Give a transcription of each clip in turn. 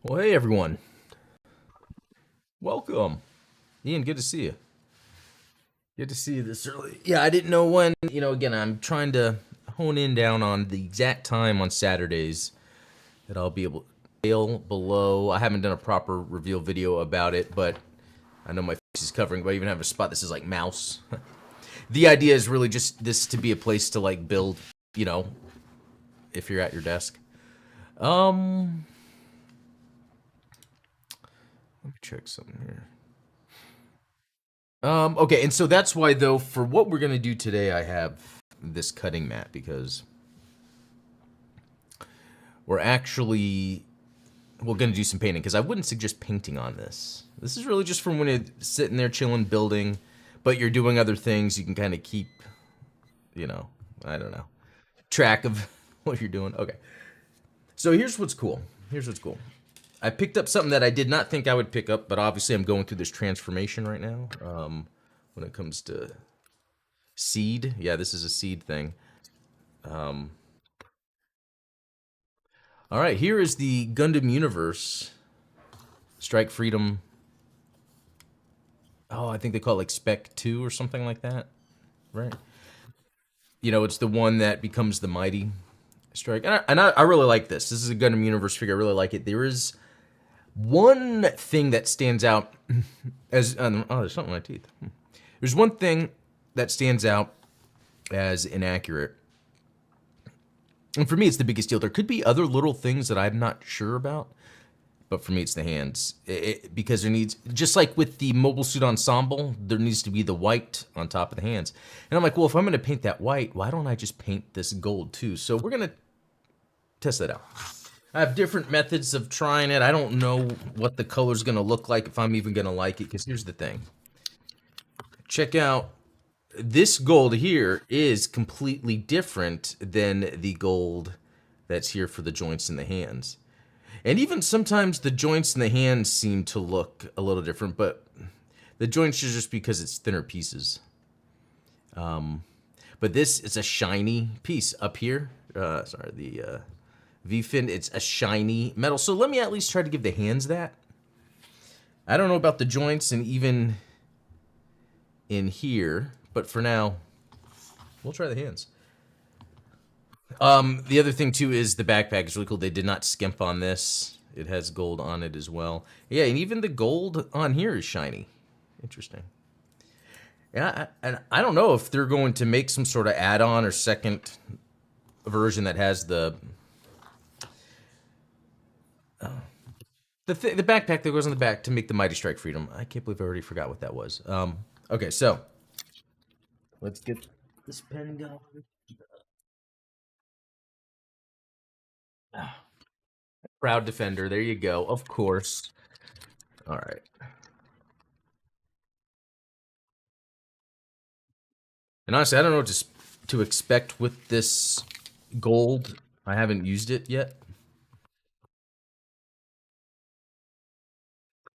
Well, hey everyone, welcome. Ian, good to see you. Good to see you this early. Yeah, I didn't know when. Again, I'm trying to hone in down on the exact time on Saturdays that I'll be able to fail below. I haven't done a proper reveal video about it, but I know my face is covering. But I even have a spot that says like mouse. The idea is really just this to be a place to like build. You know, if you're at your desk. Um, Let me check something here. Okay, and so that's why, though, for what we're going to do today, I have this cutting mat because we're going to do some painting because I wouldn't suggest painting on this. This is really just from when you're sitting there chilling, building, but you're doing other things. You can kind of keep, I don't know, track of what you're doing. Okay, so here's what's cool. I picked up something that I did not think I would pick up, but obviously I'm going through this transformation right now. When it comes to seed, yeah, this is a seed thing. All right, here is the Gundam universe. Strike Freedom. Oh, I think they call it like Spec 2 or something like that, right? It's the one that becomes the Mighty Strike. And I really like this. This is a Gundam universe figure. I really like it. There is one thing that stands out as oh, there's something in my teeth. There's one thing that stands out as inaccurate. And for me, it's the biggest deal. There could be other little things that I'm not sure about, but for me, it's the hands. Because there needs, just like with the Mobile Suit Ensemble, there needs to be the white on top of the hands. And I'm like, well, if I'm going to paint that white, why don't I just paint this gold too? So we're going to test that out. I have different methods of trying it. I don't know what the color's going to look like, if I'm even going to like it, because here's the thing. Check out, this gold here is completely different than the gold that's here for the joints in the hands. And even sometimes the joints in the hands seem to look a little different, but the joints are just because it's thinner pieces. But this is a shiny piece up here. The V-fin, it's a shiny metal. So let me at least try to give the hands that. I don't know about the joints and even in here, but for now, we'll try the hands. The other thing too is the backpack is really cool. They did not skimp on this. It has gold on it as well. Yeah, and even the gold on here is shiny. Interesting. Yeah, and I don't know if they're going to make some sort of add-on or second version that has the backpack that goes on the back to make the Mighty Strike Freedom. I can't believe I already forgot what that was. Okay, so let's get this pen going. Proud Defender. There you go. Of course. All right. And honestly, I don't know what to expect with this gold. I haven't used it yet.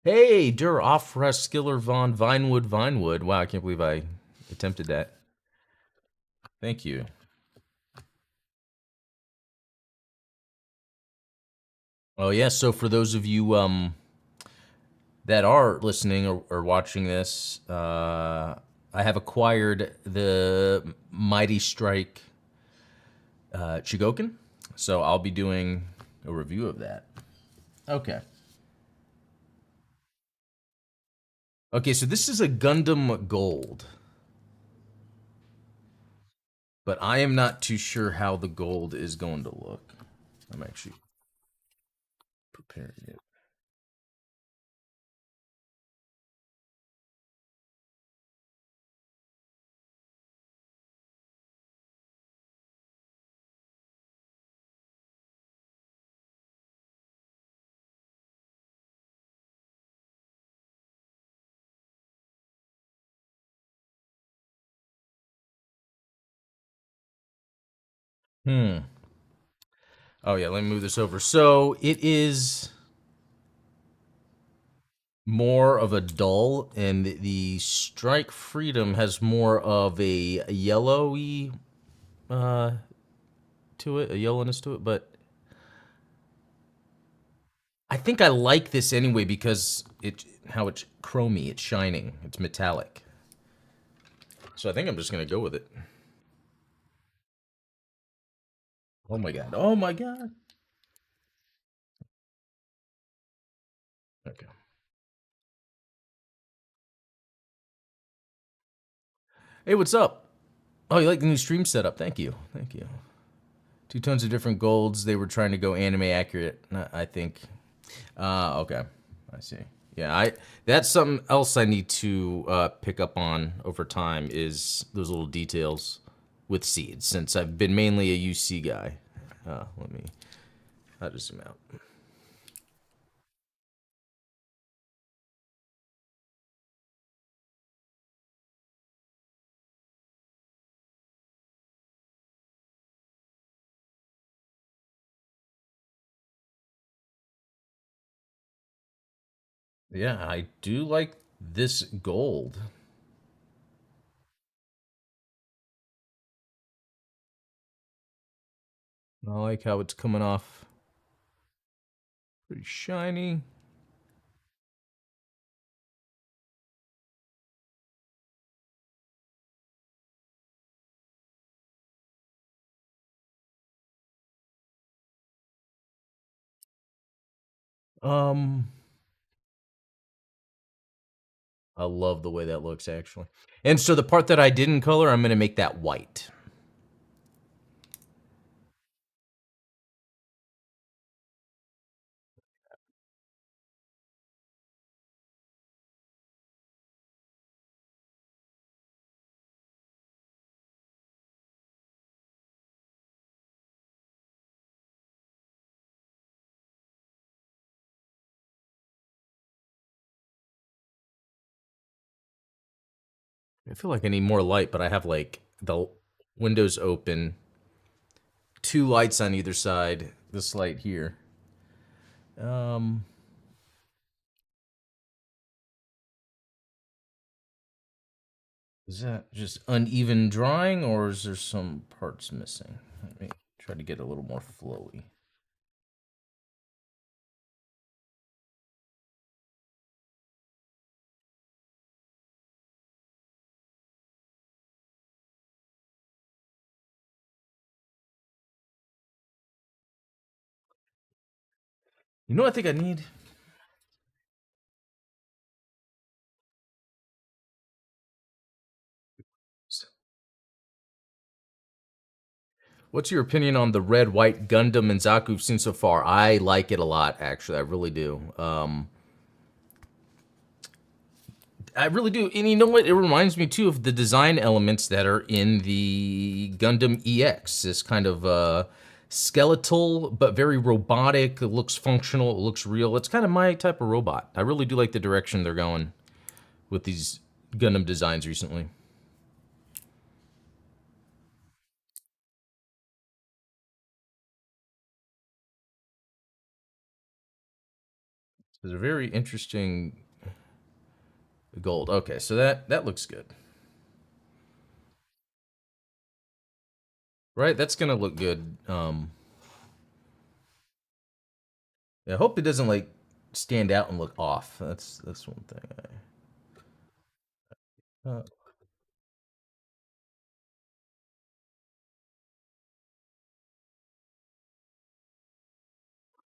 Hey, Der Offra Skiller von Vinewood. Wow, I can't believe I attempted that. Thank you. Oh yeah, so for those of you that are listening or watching this, I have acquired the Mighty Strike Chigoken, so I'll be doing a review of that. Okay. Okay, so this is a Gundam Gold. But I am not too sure how the gold is going to look. I'm actually preparing it. Hmm. Oh yeah, let me move this over. So it is more of a dull, and the Strike Freedom has more of a yellowy to it, a yellowness to it, but I think I like this anyway because how it's chromy, it's shining, it's metallic. So I think I'm just gonna go with it. Oh my god! Oh my god! Okay. Hey, what's up? Oh, you like the new stream setup? Thank you, thank you. Two tones of different golds. They were trying to go anime accurate. I think. Okay, I see. Yeah, I that's something else I need to pick up on over time is those little details with seeds. Since I've been mainly a UC guy. Let me. I'll just zoom out. Yeah, I do like this gold. I like how it's coming off pretty shiny. Um, I love the way that looks actually. And so the part that I didn't color, I'm gonna make that white. I feel like I need more light, but I have like the windows open, two lights on either side. This light here. Um, is that just uneven drawing, or is there some parts missing? Let me try to get a little more flowy. You know what I think I need? What's your opinion on the red, white Gundam and Zaku we've seen so far? I like it a lot, actually. I really do. I really do. And you know what? It reminds me, too, of the design elements that are in the Gundam EX. This kind of skeletal, but very robotic. It looks functional. It looks real. It's kind of my type of robot. I really do like the direction they're going with these Gundam designs recently. It's a very interesting gold. Okay, so that looks good. Right? That's going to look good. I hope it doesn't like stand out and look off. That's one thing. Uh,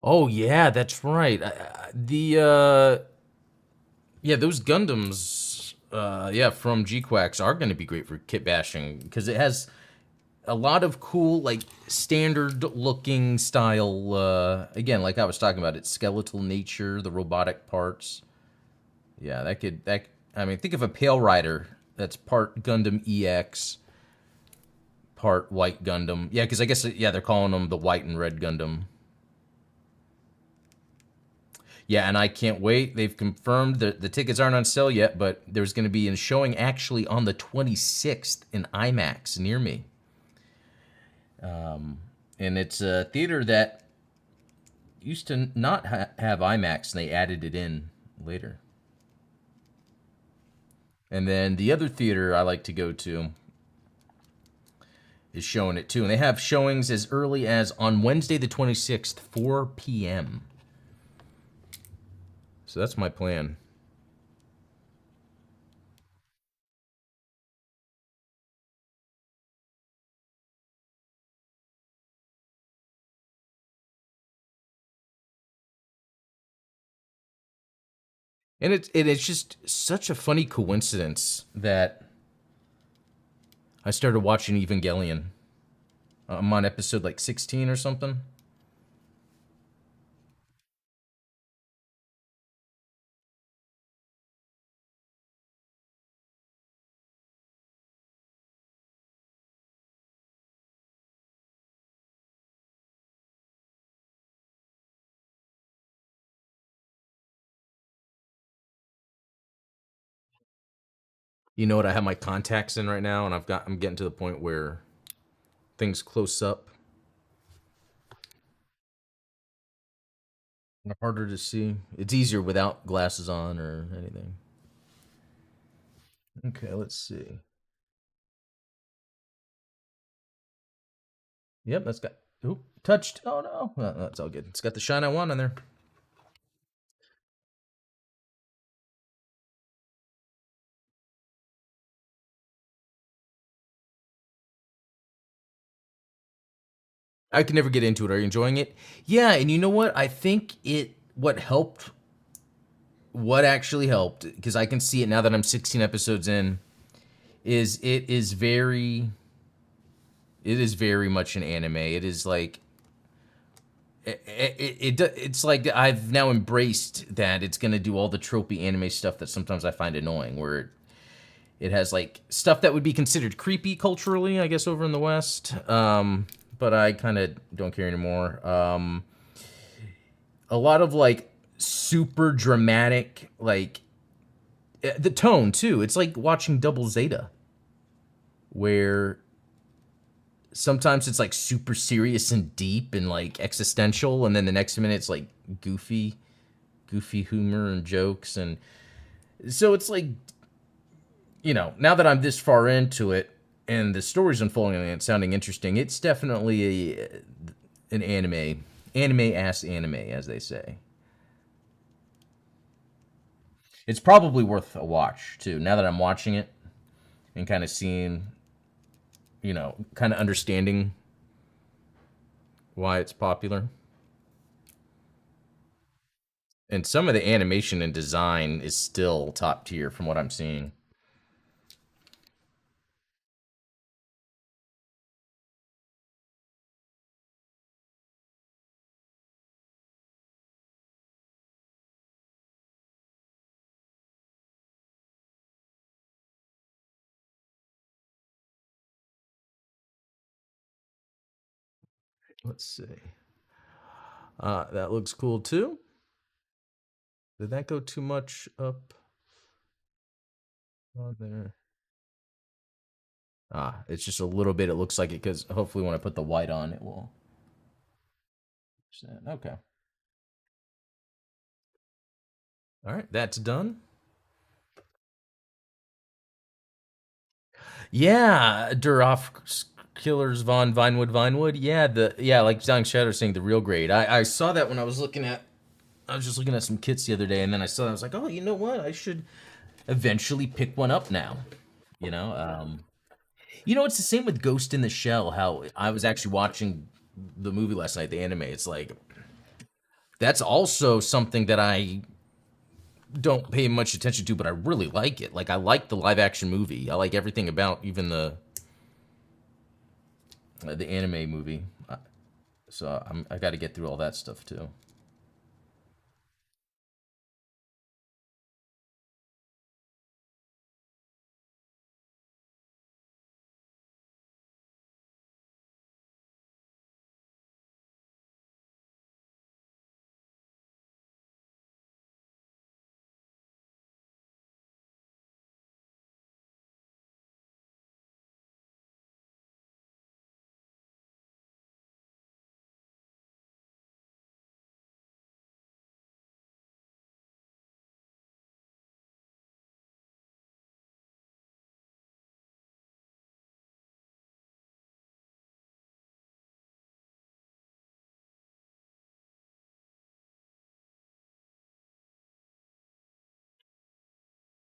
oh yeah, that's right. Yeah, those Gundams yeah from G-Quacks are going to be great for kit bashing because it has a lot of cool like standard looking style again like I was talking about its skeletal nature, the robotic parts. Yeah, that I mean think of a Pale Rider that's part Gundam EX, part White Gundam. Yeah, because I guess yeah they're calling them the White and Red Gundam. Yeah, and I can't wait. They've confirmed that the tickets aren't on sale yet, but there's going to be a showing actually on the 26th in IMAX near me. And it's a theater that used to not have IMAX, and they added it in later. And then the other theater I like to go to is showing it too. And they have showings as early as on Wednesday the 26th, 4 p.m. So that's my plan. And it's just such a funny coincidence that I started watching Evangelion. I'm on episode like 16 or something. You know what? I have my contacts in right now, and I'm getting to the point where things close up are harder to see. It's easier without glasses on or anything. Okay, let's see. Yep, that's got. Oop, touched. Oh no, that's all good. It's got the shine I want on there. I could never get into it. Are you enjoying it? Yeah, and you know what? I think it. What helped? What actually helped? Because I can see it now that I'm 16 episodes in. Is it is very. It is very much an anime. It is like it's like I've now embraced that it's gonna do all the tropey anime stuff that sometimes I find annoying, where it has like stuff that would be considered creepy culturally, I guess, over in the West. But I kind of don't care anymore. A lot of like super dramatic, like the tone too. It's like watching Double Zeta, where sometimes it's like super serious and deep and like existential, and then the next minute it's like goofy humor and jokes, and so it's like, now that I'm this far into it and the story's unfolding and it's sounding interesting, it's definitely an anime ass anime, as they say. It's probably worth a watch too. Now that I'm watching it and kind of seeing, kind of understanding why it's popular. And some of the animation and design is still top tier from what I'm seeing. Let's see. That looks cool too. Did that go too much up on there? It's just a little bit. It looks like it because hopefully when I put the white on, it will. Okay. All right, that's done. Yeah, Duroff Killers Von Vinewood. Yeah, like Dying Shadow saying the real grade. I saw that when I was looking at. I was just looking at some kits the other day, and then I saw. I was like, oh, you know what? I should eventually pick one up now. You know, it's the same with Ghost in the Shell. How I was actually watching the movie last night, the anime. It's like that's also something that I don't pay much attention to, but I really like it. Like I like the live action movie. I like everything about even the anime movie. So I got to get through all that stuff too.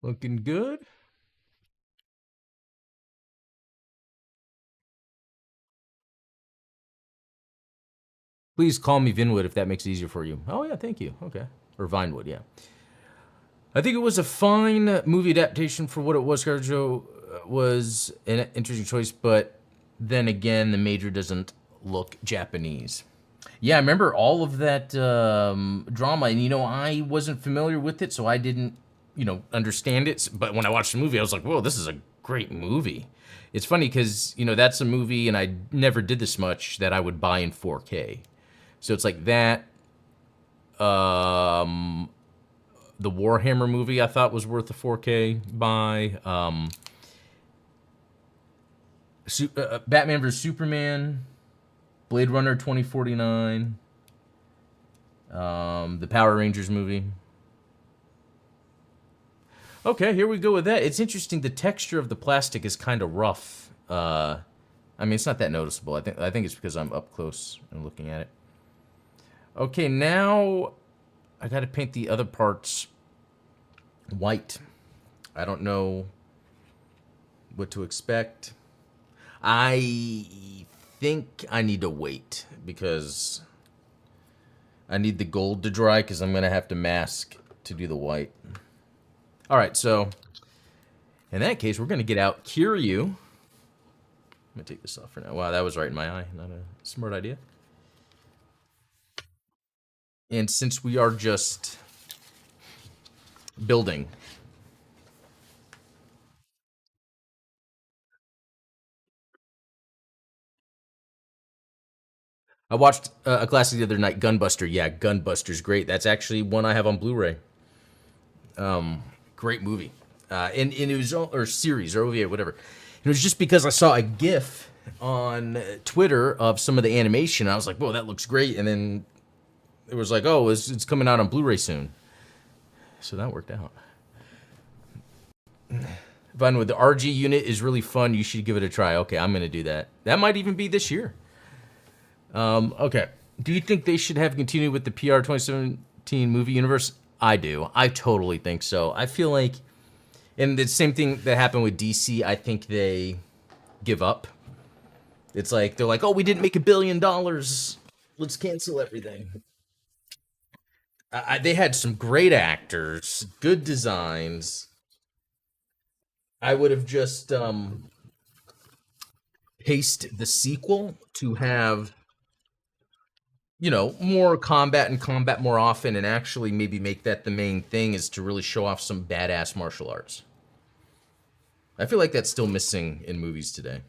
Looking good. Please call me Vinwood if that makes it easier for you. Oh, yeah, thank you. Okay. Or Vinewood, yeah. I think it was a fine movie adaptation for what it was. Scarjo was an interesting choice, but then again, the Major doesn't look Japanese. Yeah, I remember all of that drama, and I wasn't familiar with it, so I didn't, understand it. But when I watched the movie, I was like, "Whoa, this is a great movie." It's funny because that's a movie, and I never did this much that I would buy in 4K. So it's like that. The Warhammer movie I thought was worth a 4K buy. Batman vs Superman, Blade Runner 2049, the Power Rangers movie. Okay, here we go with that. It's interesting. The texture of the plastic is kind of rough. I mean, it's not that noticeable. I think it's because I'm up close and looking at it. Okay, now I got to paint the other parts white. I don't know what to expect. I think I need to wait because I need the gold to dry because I'm going to have to mask to do the white. All right, so in that case, we're going to get out Kiryu. I'm going to take this off for now. Wow, that was right in my eye. Not a smart idea. And since we are just building, I watched a classic the other night, Gunbuster. Yeah, Gunbuster's great. That's actually one I have on Blu-ray. Great movie. And it was, or series, or OVA, whatever. It was just because I saw a GIF on Twitter of some of the animation. And I was like, whoa, that looks great. And then it was like, oh, it's coming out on Blu-ray soon. So that worked out. Fun with the RG unit is really fun. You should give it a try. Okay, I'm going to do that. That might even be this year. Okay. Do you think they should have continued with the PR 2017 movie universe? I do. I totally think so. I feel like, and the same thing that happened with DC, I think they give up. It's like, they're like, oh, we didn't make $1 billion. Let's cancel everything. They had some great actors, good designs. I would have just paced the sequel to have more combat and combat more often, and actually maybe make that the main thing is to really show off some badass martial arts. I feel like that's still missing in movies today.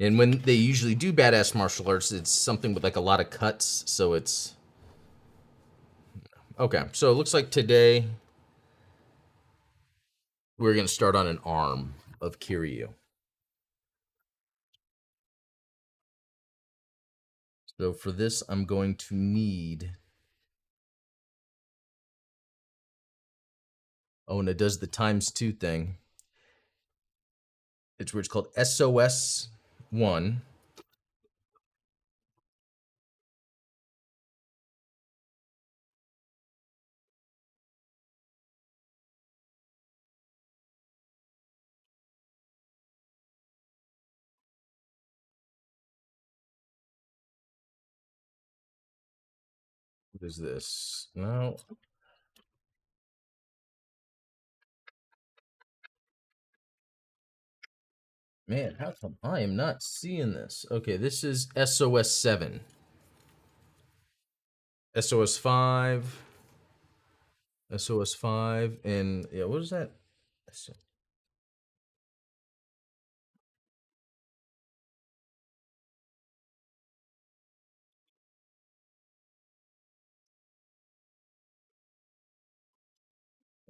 And when they usually do badass martial arts, it's something with like a lot of cuts, so it's okay. So it looks like today we're going to start on an arm of Kiryu. So for this, I'm going to need. Oh, and it does the ×2 thing. It's where it's called SOS1. What is this? No. Man, how come I am not seeing this? Okay, this is SOS7. SOS5. SOS5. And yeah, what is that?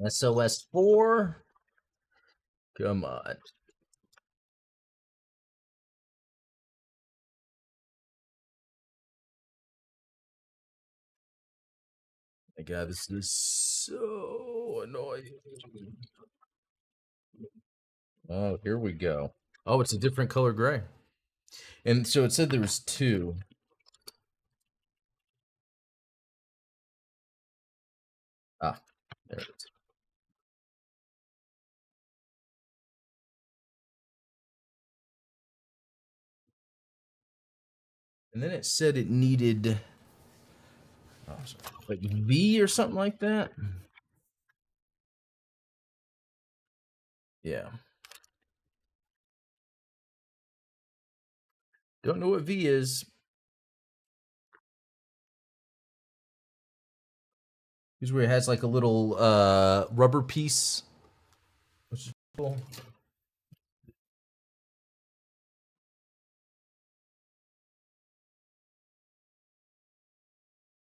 SOS4. Come on. My God, this is so annoying. Oh, here we go. Oh, it's a different color gray. And so it said there was two. Ah, there it is. And then it said it needed like V or something like that. Yeah. Don't know what V is. Here's where it has like a little rubber piece. Which is cool.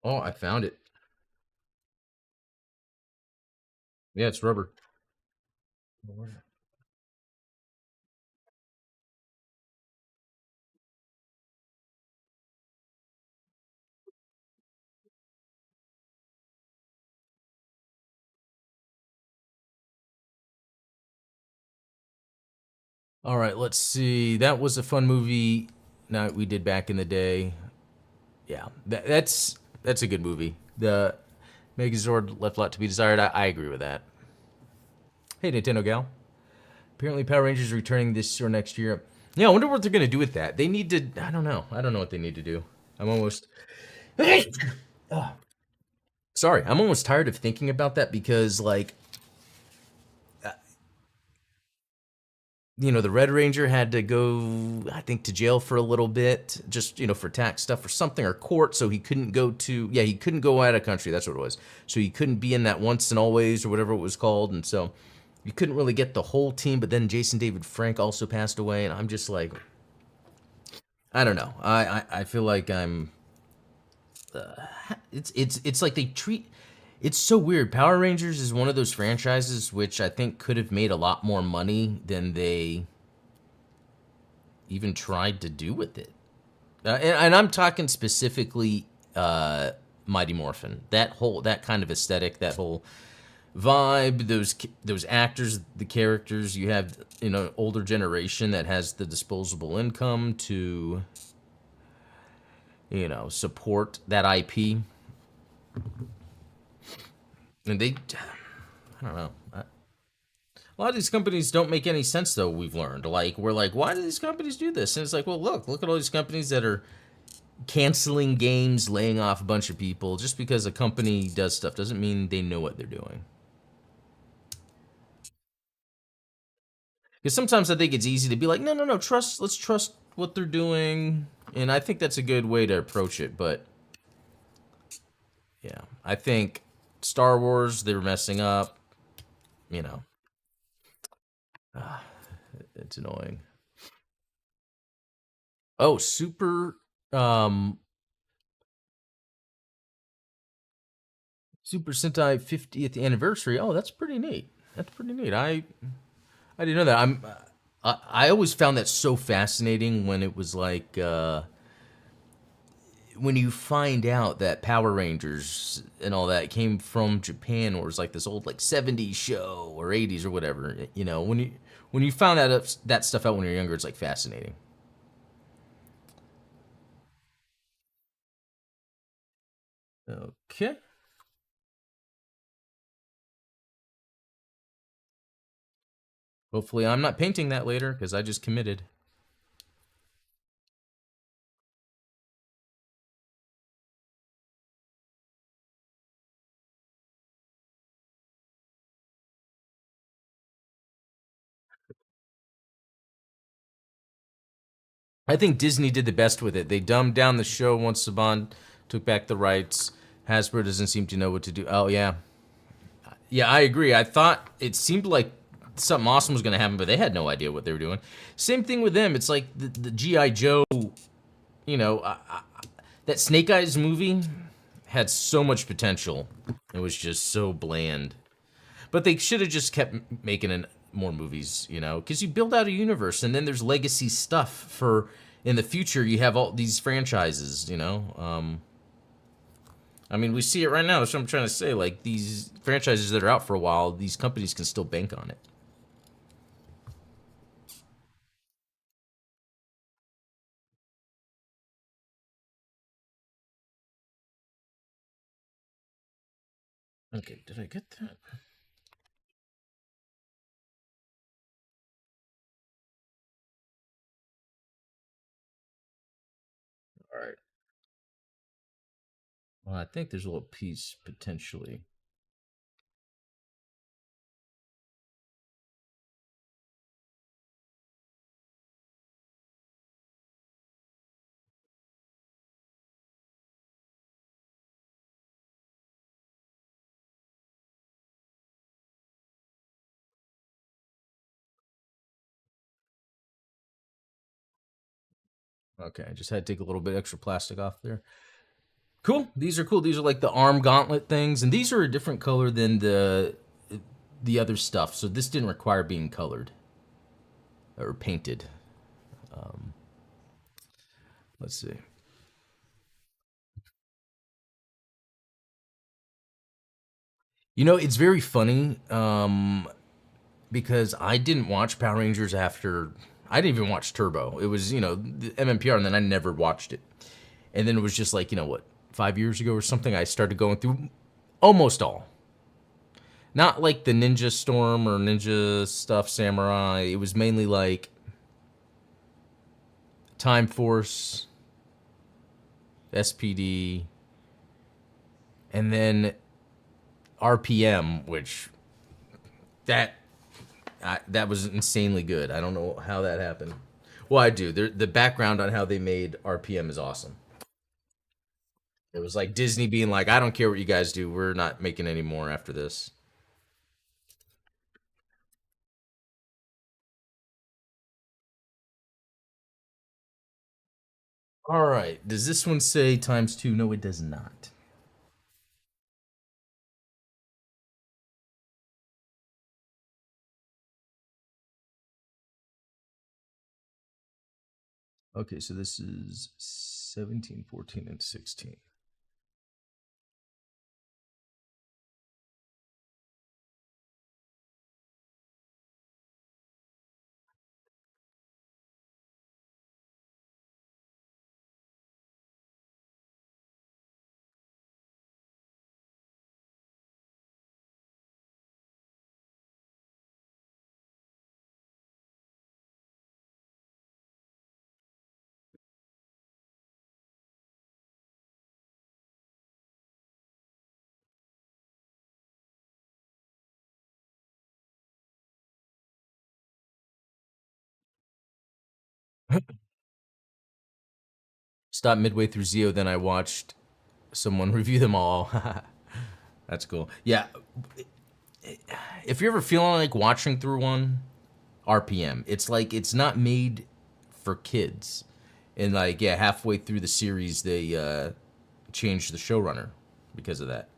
Oh, I found it. Yeah, it's rubber. All right, let's see. That was a fun movie night we did back in the day. Yeah, that's a good movie. The Megazord left a lot to be desired. I agree with that. Hey, Nintendo gal. Apparently, Power Rangers are returning this or next year. Yeah, I wonder what they're gonna do with that. They need to. I don't know. I don't know what they need to do. I'm almost. Sorry, I'm almost tired of thinking about that because, like, the Red Ranger had to go, I think, to jail for a little bit, just for tax stuff or something, or court, so he couldn't go to. Yeah, he couldn't go out of country. That's what it was. So he couldn't be in that Once and Always or whatever it was called, and so you couldn't really get the whole team. But then Jason David Frank also passed away, and I'm just like, I don't know. I feel like I'm. It's like they treat. It's so weird. Power Rangers is one of those franchises which I think could have made a lot more money than they even tried to do with it. And I'm talking specifically Mighty Morphin. That kind of aesthetic, that whole vibe, those actors, the characters. You have older generation that has the disposable income to support that IP, and I don't know. A lot of these companies don't make any sense, though. We've learned, like, we're like, why do these companies do this? And it's like, well, look at all these companies that are canceling games, laying off a bunch of people. Just because a company does stuff doesn't mean they know what they're doing. Because sometimes I think it's easy to be like, no, no, no, let's trust what they're doing. And I think that's a good way to approach it. But yeah, I think Star Wars, they're messing up. You know, it's annoying. Oh, um, Super Sentai 50th anniversary. Oh, that's pretty neat. That's pretty neat. I didn't know that. I always found that so fascinating when it was like when you find out that Power Rangers and all that came from Japan, or it was like this old like 70s show or 80s or whatever. When you found that stuff out when you're younger, it's like fascinating. Okay. Hopefully, I'm not painting that later because I just committed. I think Disney did the best with it. They dumbed down the show once Saban took back the rights. Hasbro doesn't seem to know what to do. Oh yeah, yeah, I agree. I thought it seemed like something awesome was going to happen, but they had no idea what they were doing. Same thing with them. It's like the GI Joe. You know, that Snake Eyes movie had so much potential. It was just so bland. But they should have just kept making more movies, because you build out a universe, and then there's legacy stuff for in the future. You have all these franchises. I mean, we see it right now. That's what I'm trying to say. Like these franchises that are out for a while, these companies can still bank on it. Okay, did I get that? All right. Well, I think there's a little piece potentially. Okay, I just had to take a little bit extra plastic off there. Cool. These are cool. These are like the arm gauntlet things, and these are a different color than the other stuff. So this didn't require being colored or painted. Um, let's see. You know, it's very funny because I didn't watch Power Rangers after I didn't even watch Turbo. It was the MMPR, and then I never watched it. And then it was just like what 5 years ago or something. I started going through almost all. Not like the Ninja Storm or Ninja Stuff Samurai. It was mainly like Time Force, SPD, and then RPM, which that that was insanely good. I don't know how that happened. Well, I do. The background on how they made RPM is awesome. It was like Disney being like, "I don't care what you guys do. We're not making any more after this." All right. Does this one say times two? No, it does not. Okay, so this is 17, 14, and 16. Stopped midway through Zeo, then I watched someone review them all. That's cool. Yeah, if you're ever feeling like watching through one, RPM. It's like it's not made for kids. And like halfway through the series they changed the showrunner because of that.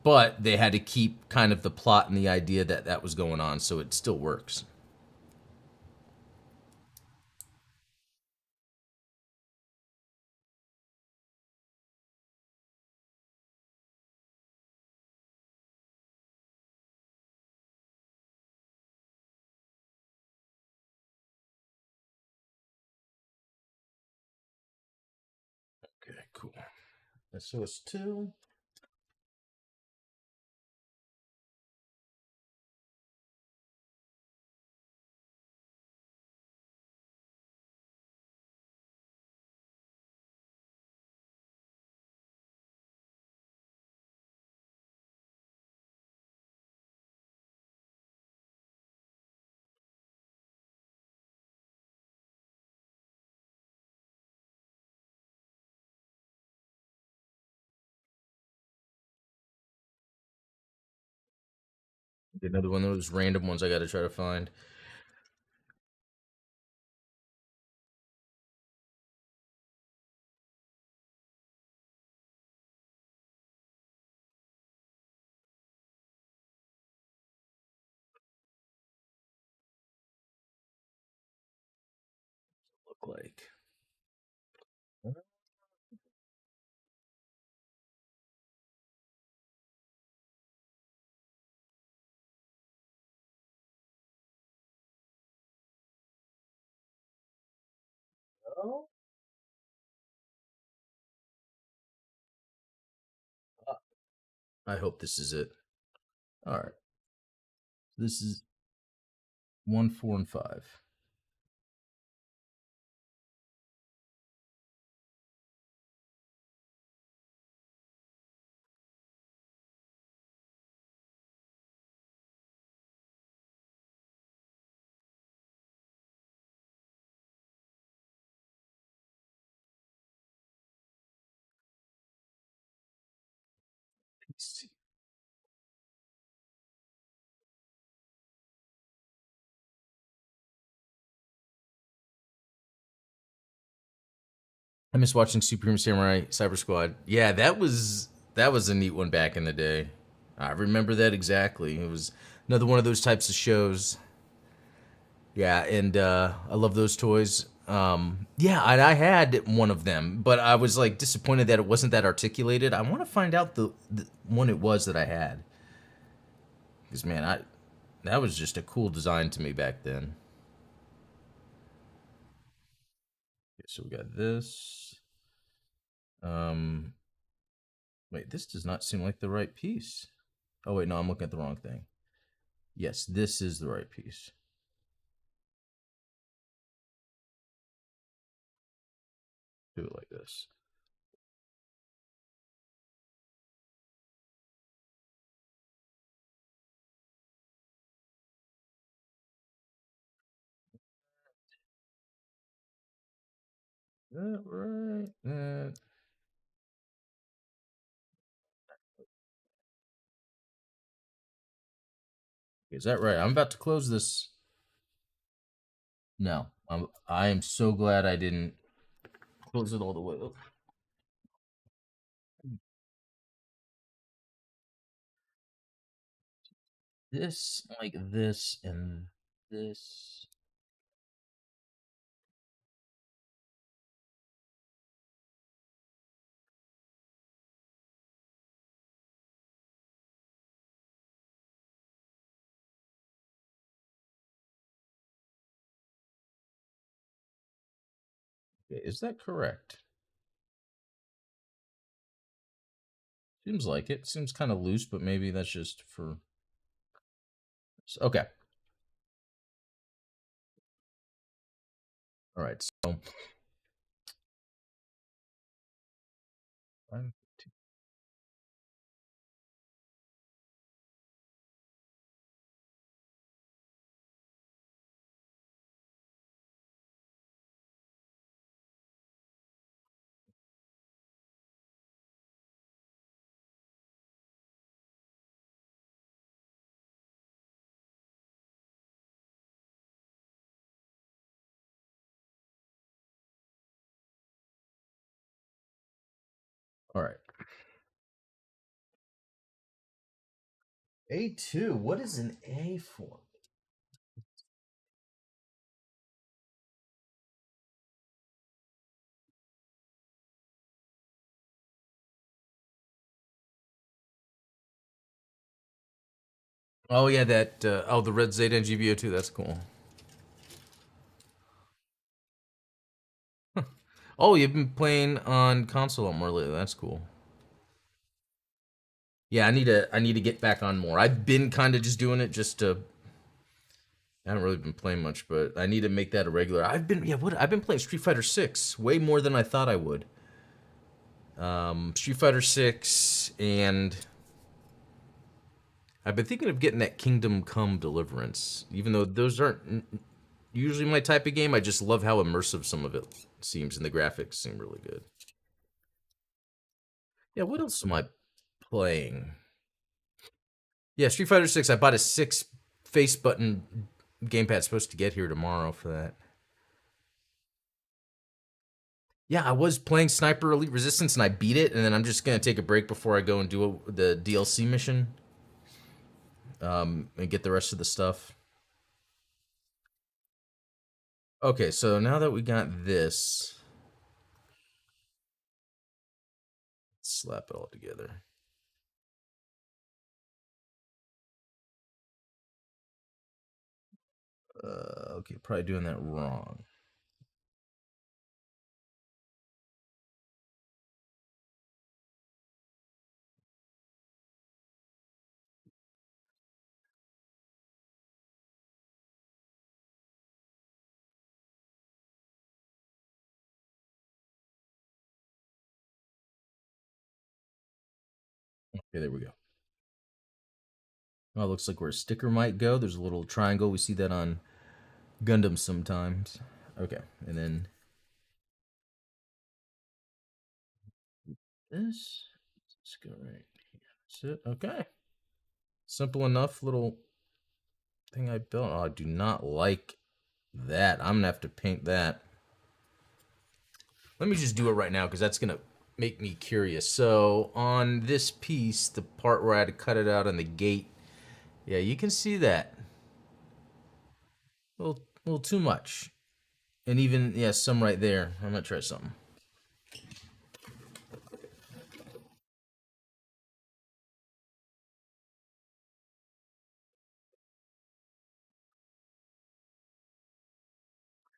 But they had to keep kind of the plot and the idea that that was going on, so it still works. Okay, cool. So it's two. Another one of those random ones I got to try to find. Look like. Oh. I hope this is it. All right. This is 1, 4, and 5. I miss watching Supreme Samurai Cyber Squad. Yeah, that was a neat one back in the day. I remember that exactly. It was another one of those types of shows. Yeah, and I love those toys. Yeah, and I had one of them, but I was like disappointed that it wasn't that articulated. I want to find out the one it was that I had, because man, I that was just a cool design to me back then. Okay, so we got this. Um, Wait, this does not seem like the right piece. Oh wait, no, I'm looking at the wrong thing. Yes, this is the right piece. Do it like this. That right. Is that right? I'm about to close this. No, I am so glad I didn't close it all the way up. This, like this, and this. Okay, is that correct? Seems like it. Seems kind of loose, but maybe that's just for. Okay. All right. So. All right. A2. What is an A for? Oh yeah, that. Oh, the Red Zeta and GBO2. That's cool. Oh, you've been playing on console a lot more lately. That's cool. Yeah, I need to get back on more. I've been kind of just doing it just to. I haven't really been playing much, but I need to make that a regular. I've been playing Street Fighter 6 way more than I thought I would. Street Fighter 6, and I've been thinking of getting that Kingdom Come Deliverance. Even though those aren't usually my type of game, I just love how immersive some of it seems, and the graphics seem really good. Yeah, what else am I playing? Yeah, Street Fighter 6. I bought a 6 face button gamepad, supposed to get here tomorrow for that. Yeah, I was playing Sniper Elite Resistance and I beat it, and then I'm just gonna take a break before I go and do the DLC mission, and get the rest of the stuff. Okay, so now that we got this, let's slap it all together. Okay, probably doing that wrong. Okay, there we go. Oh, looks like where a sticker might go. There's a little triangle. We see that on Gundam sometimes. Okay, and then this. Let's go right here. That's it. Okay. Simple enough little thing I built. Oh, I do not like that. I'm gonna have to paint that. Let me just do it right now because that's gonna make me curious. So on this piece, the part where I had to cut it out on the gate, yeah, you can see that. A little too much. And even, yeah, some right there. I'm gonna try something.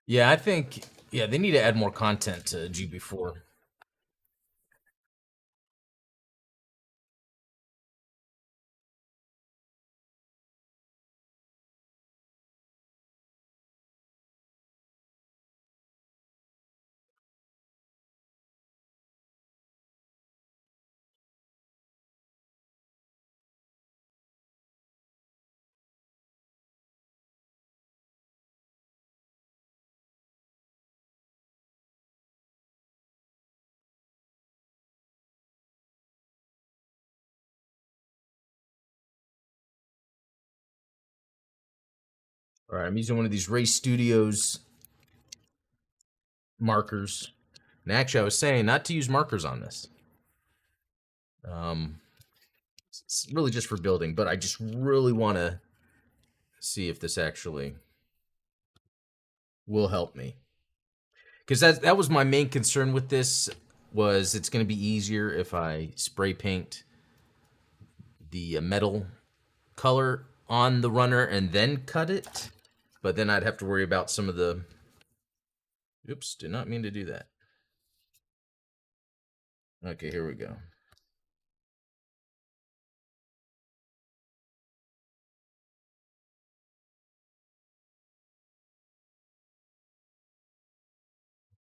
Yeah, I think, yeah, they need to add more content to GB4. All right, I'm using one of these Ray Studios markers. And actually, I was saying not to use markers on this. Um, it's really just for building, but I just really want to see if this actually will help me. Because that was my main concern with this, was it's going to be easier if I spray paint the metal color on the runner and then cut it. But then I'd have to worry about some of the... Oops, did not mean to do that. Okay, here we go.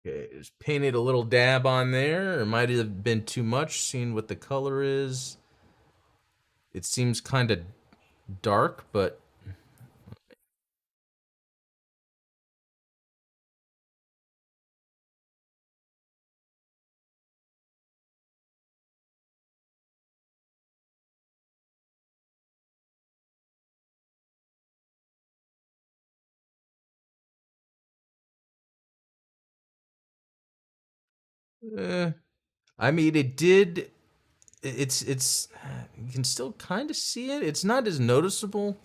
Okay, just painted a little dab on there. It might have been too much, seeing what the color is. It seems kind of dark, but... Eh, I mean, it did... It's... You can still kind of see it. It's not as noticeable.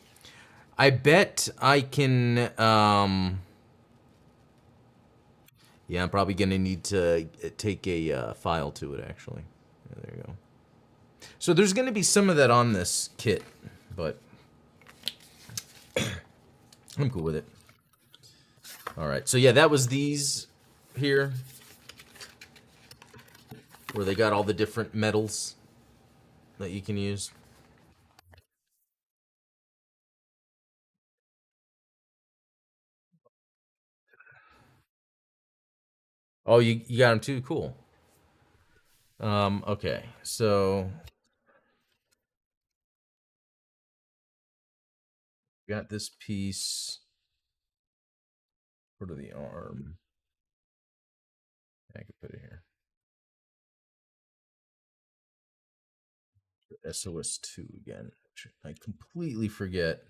I bet I can... Yeah, I'm probably going to need to take a file to it, actually. Yeah, there you go. So there's going to be some of that on this kit, but I'm cool with it. All right, so yeah, that was these here, where they got all the different metals that you can use. Oh, you got them too? Cool. Okay, so got this piece for the arm. I could put it here. SOS2 again. I completely forget.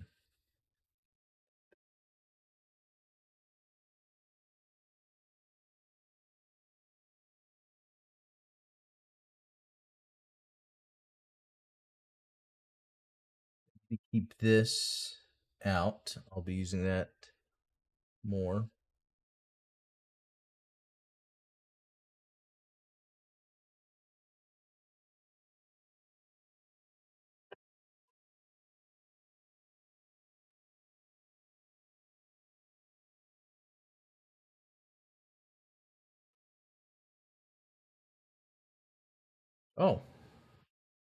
Keep this out. I'll be using that more. Oh,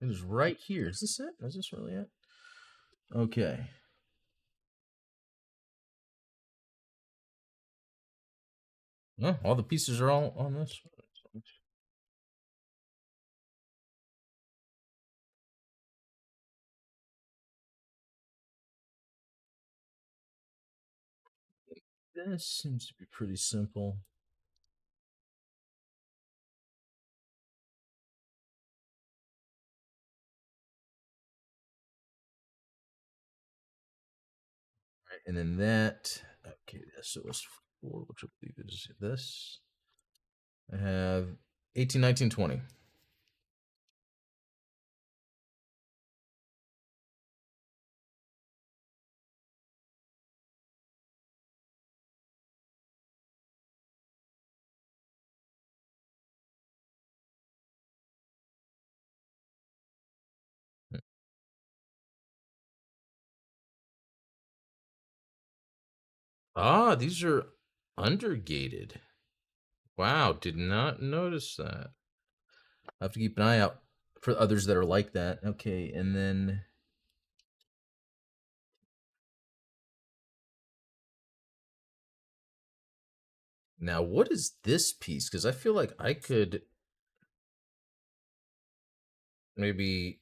it is right here. Is this it? Is this really it? Okay. No, all the pieces are all on this. This seems to be pretty simple. Right, and then that. Okay, so it's 4, which I believe is this. I have 18, 19, 20. Ah, these are undergated. Wow, did not notice that. I have to keep an eye out for others that are like that. Okay, and then now what is this piece? Because I feel like I could maybe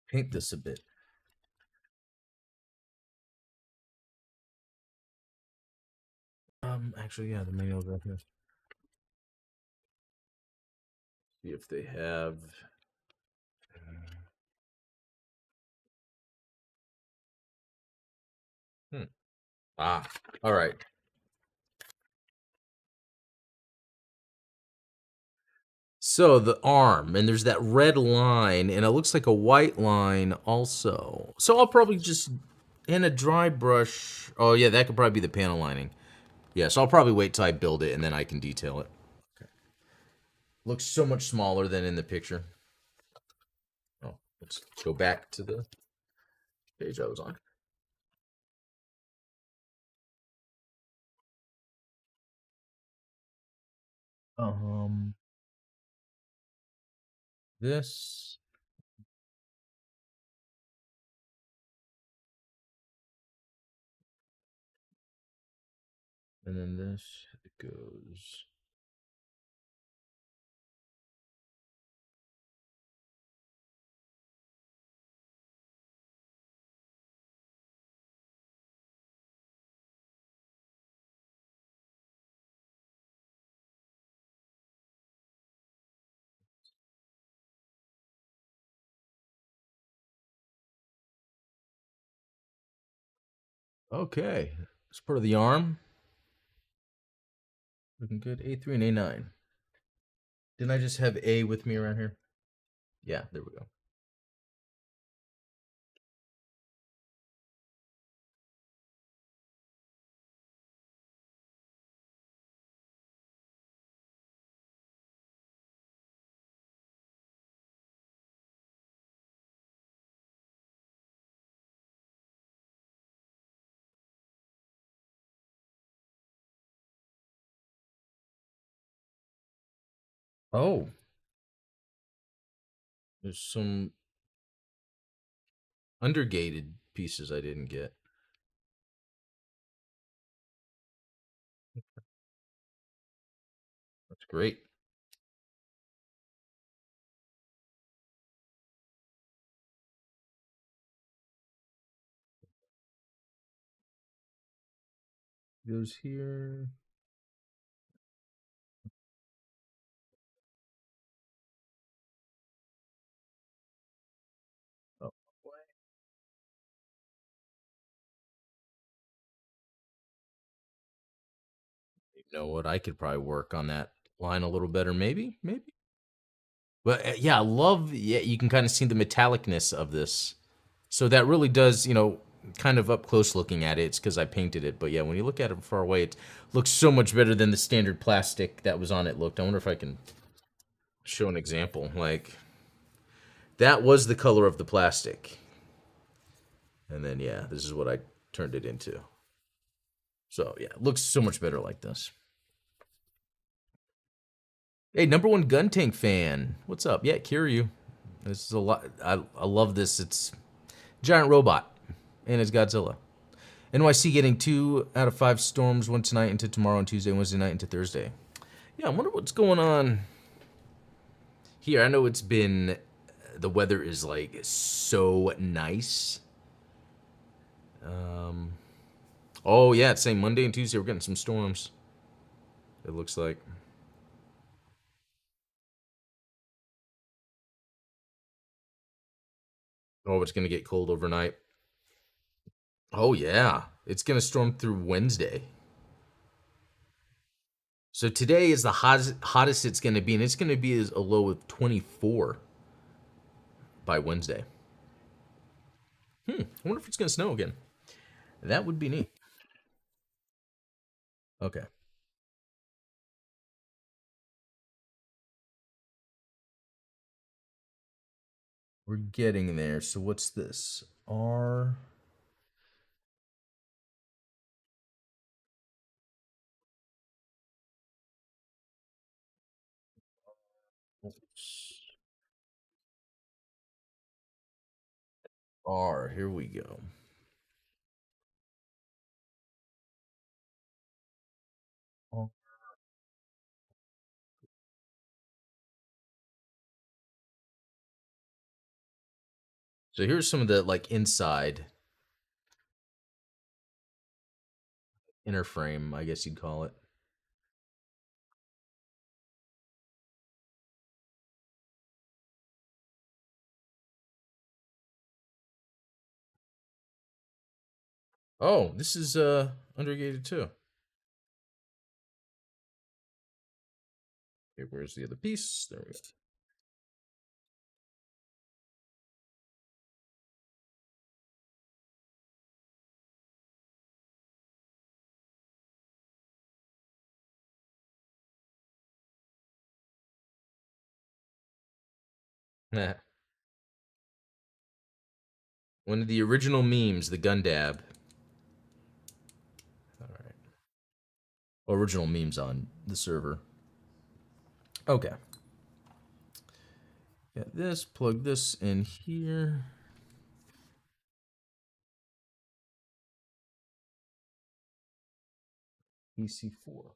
paint this a bit. Actually, yeah, the manual's right here. See if they have. Hmm. Ah, all right. So the arm, and there's that red line, and it looks like a white line also. So I'll probably just, in a dry brush. Oh yeah, that could probably be the panel lining. Yeah, so I'll probably wait till I build it, and then I can detail it. Okay. Looks so much smaller than in the picture. Oh, let's go back to the page I was on. Um, this, and then this. It goes. Okay, it's part of the arm. Looking good. A3 and A9. Didn't I just have A with me around here? Yeah, there we go. Oh, there's some undergated pieces I didn't get. That's great. Goes here. Oh, you know what? I could probably work on that line a little better, maybe, maybe. But yeah, I love. Yeah, you can kind of see the metallicness of this. So that really does, kind of up close looking at it. It's because I painted it. But yeah, when you look at it from far away, it looks so much better than the standard plastic that was on it looked. I wonder if I can show an example. Like that was the color of the plastic, and then yeah, this is what I turned it into. So yeah, it looks so much better like this. Hey, number one gun tank fan. What's up? Yeah, Kiryu. This is a lot. I love this. It's giant robot, and it's Godzilla. NYC getting 2 out of 5 storms. One tonight into tomorrow and Tuesday, Wednesday night into Thursday. Yeah, I wonder what's going on here. I know it's been the weather is like so nice. Oh yeah, it's saying Monday and Tuesday we're getting some storms. It looks like. Oh, it's gonna get cold overnight. Oh yeah, it's gonna storm through Wednesday. So today is the hottest it's gonna be, and it's gonna be a low of 24 by Wednesday. I wonder if it's gonna snow again. That would be neat. Okay, we're getting there. So what's this? R. R. Here we go. So here's some of the like inside inner frame, I guess you'd call it. Oh, this is undergated too. Okay, where's the other piece? There we go. One of the original memes, the Gundab. All right. Original memes on the server. Okay. Got this. Plug this in here. PC4.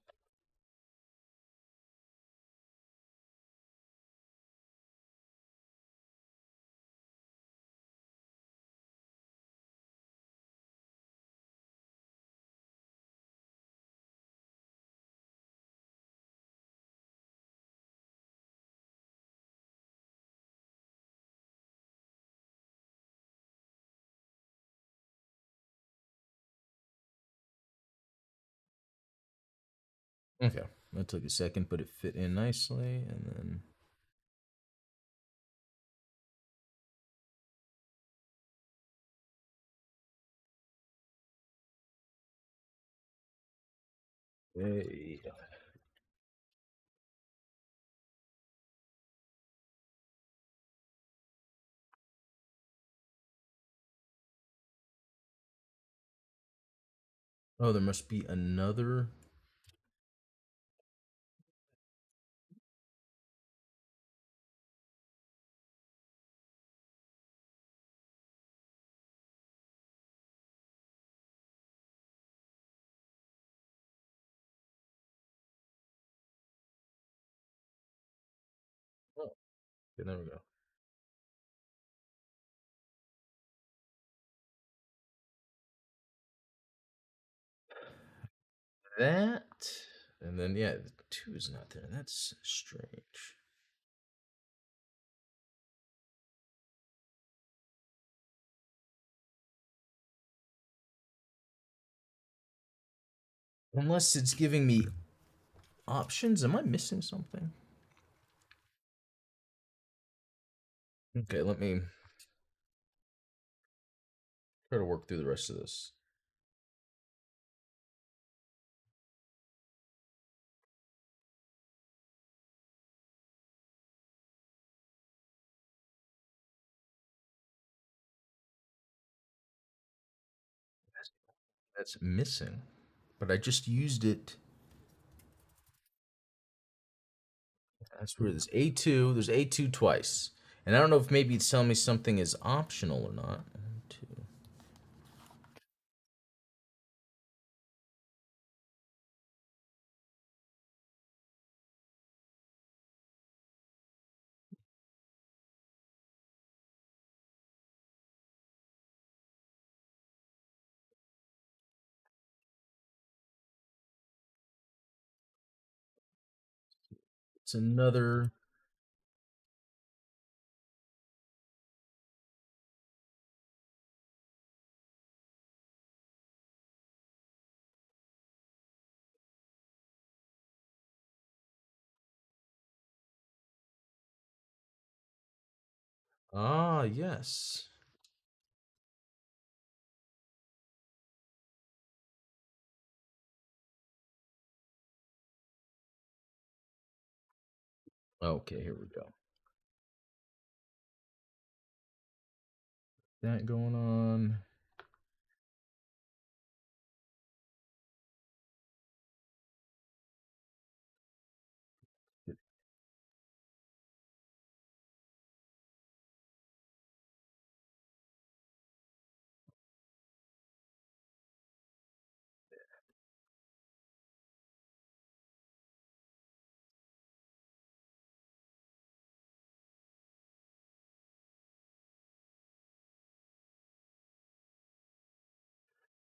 Okay. That took a second, but it fit in nicely. And then. Hey. Oh, there must be another. Oh, okay, there we go. That. And then, yeah, the two is not there. That's strange. Unless it's giving me options. Am I missing something? Okay, let me try to work through the rest of this. That's missing. But I just used it. That's where there's A2. There's A2 twice. And I don't know if maybe it's telling me something is optional or not. Two. It's another. Ah, yes. Okay, here we go. That going on.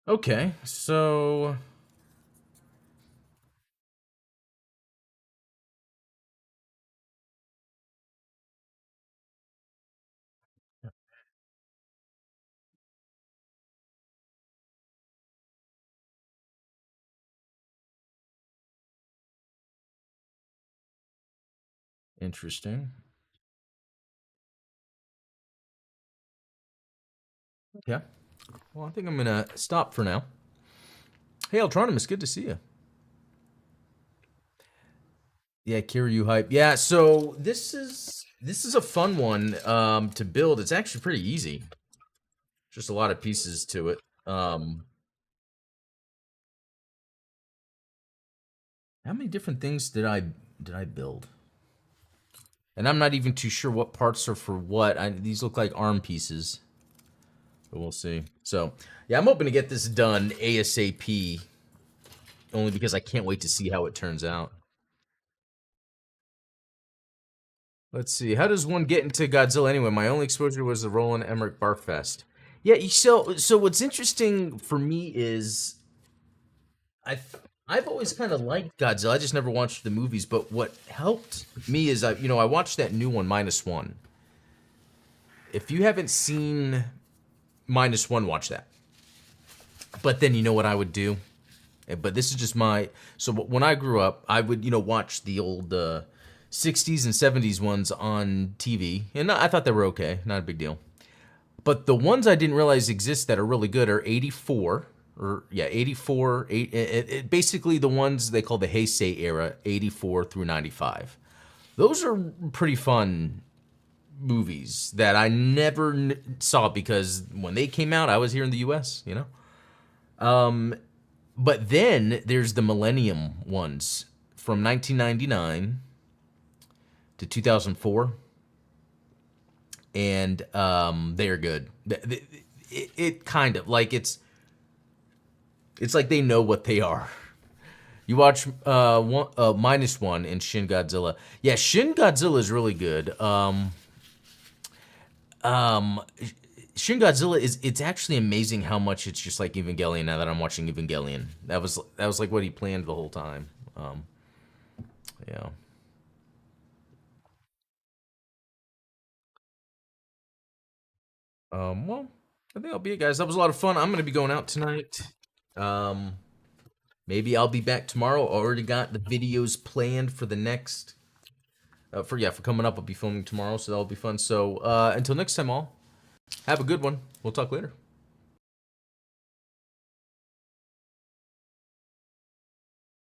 Okay, so interesting. Okay. Well, I think I'm gonna stop for now. Hey, Altronimus, good to see you. Yeah, Kiryu hype. Yeah, so this is a fun one to build. It's actually pretty easy. Just a lot of pieces to it. How many different things did I build? And I'm not even too sure what parts are for what. These look like arm pieces, but we'll see. So, yeah, I'm hoping to get this done ASAP, only because I can't wait to see how it turns out. Let's see. How does one get into Godzilla anyway? My only exposure was the Roland Emmerich Barfest. Yeah, so what's interesting for me is I've always kind of liked Godzilla. I just never watched the movies, but what helped me is I watched that new one, Minus One. If you haven't seen Minus One, watch that. But then you know what I would do? But this is just so when I grew up, I would watch the old 60s and 70s ones on TV, and I thought they were okay, not a big deal. But the ones I didn't realize exist that are really good are 84, or yeah, 84, basically the ones they call the Heisei era, 84 through 95. Those are pretty fun movies that I never saw because when they came out, I was here in the US, But then there's the Millennium ones from 1999 to 2004, and they're good. It kind of like it's like they know what they are. You watch Minus One and Shin Godzilla. Yeah, Shin Godzilla is really good. Um, Shin Godzilla it's actually amazing how much it's just like Evangelion now that I'm watching Evangelion. That was like what he planned the whole time. Yeah. Well, I think that'll be it, guys. That was a lot of fun. I'm gonna be going out tonight. Um, Maybe I'll be back tomorrow. Already got the videos planned for the next for coming up. I'll be filming tomorrow, so that'll be fun. So until next time, all have a good one. We'll talk later.